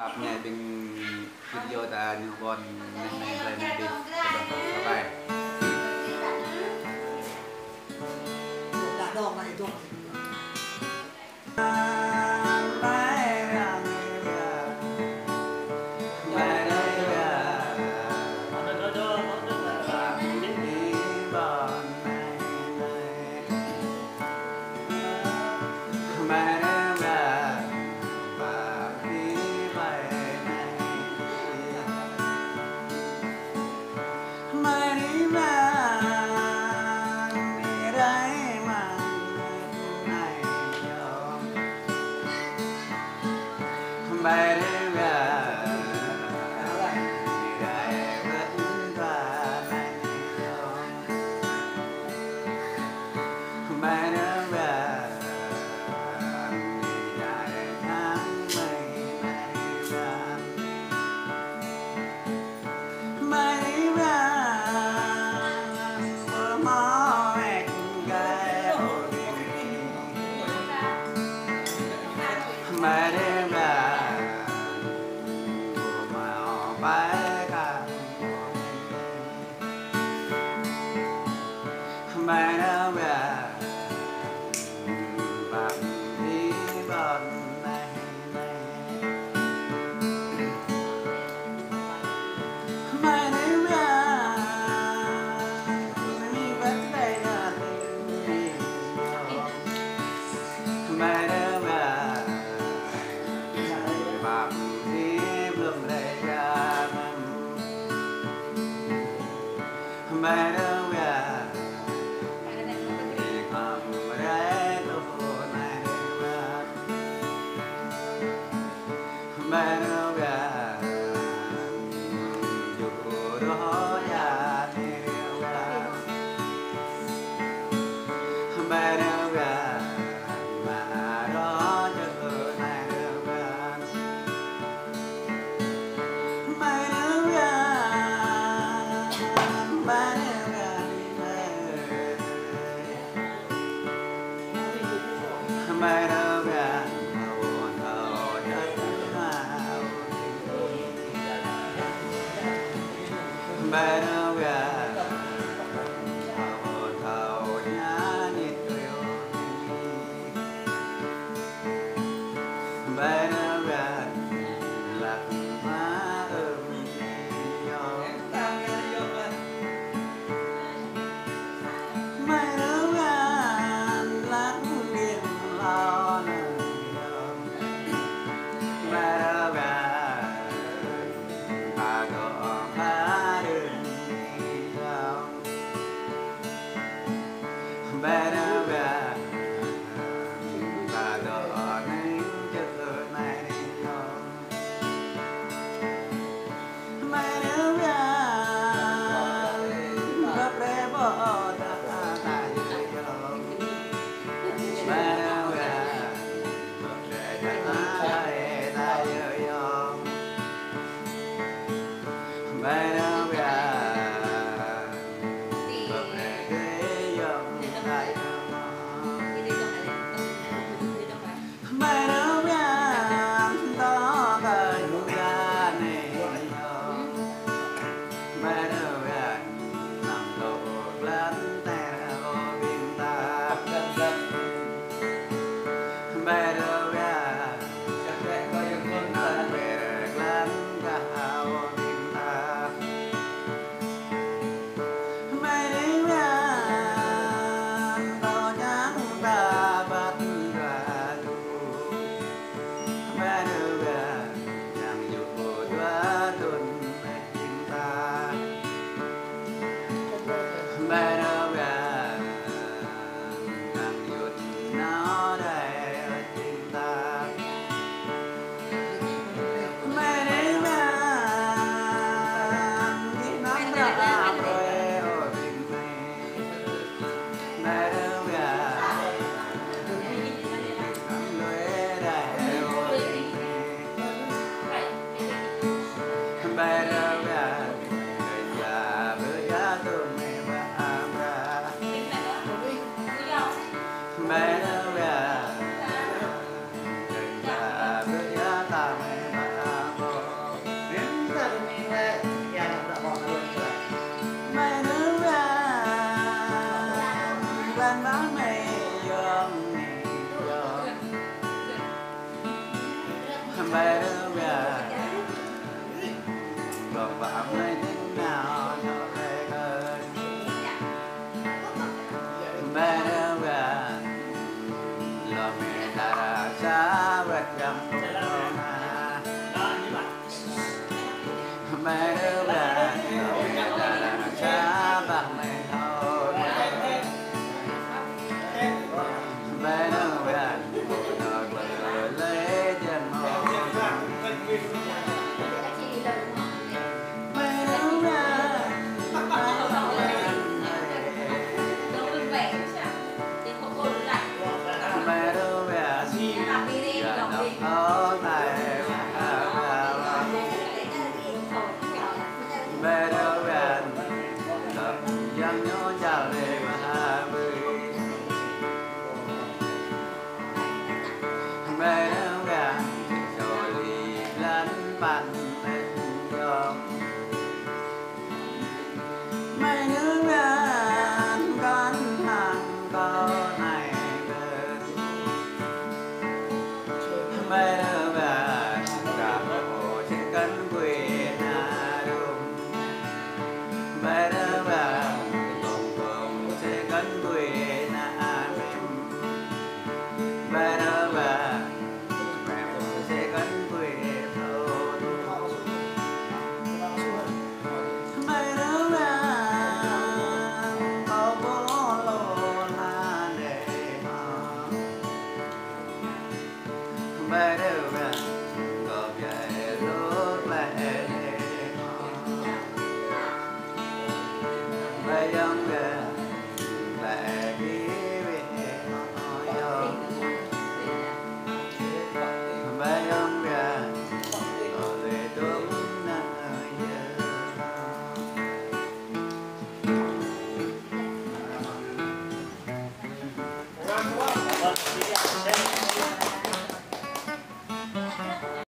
Papnya ding video ta nyobon neng lain di kedong sabai. Đã đòn này thôi. Mẹ đưa về Còn bạn lấy tiếng nào cho lê ngơi Mẹ đưa về Lo mẹ ta ra xa vết găm corona Mẹ đưa về Lo mẹ ta ra xa bằng mẹ thôi Mẹ đưa về Rồi bờ lấy chân môi Mẹ đưa về Mẹ đưa về Giờ đọc ở này Mẹ đưa về Đọc dân nhớ chào lê mà hà bươi Mẹ đưa về Rồi đi lăn bắn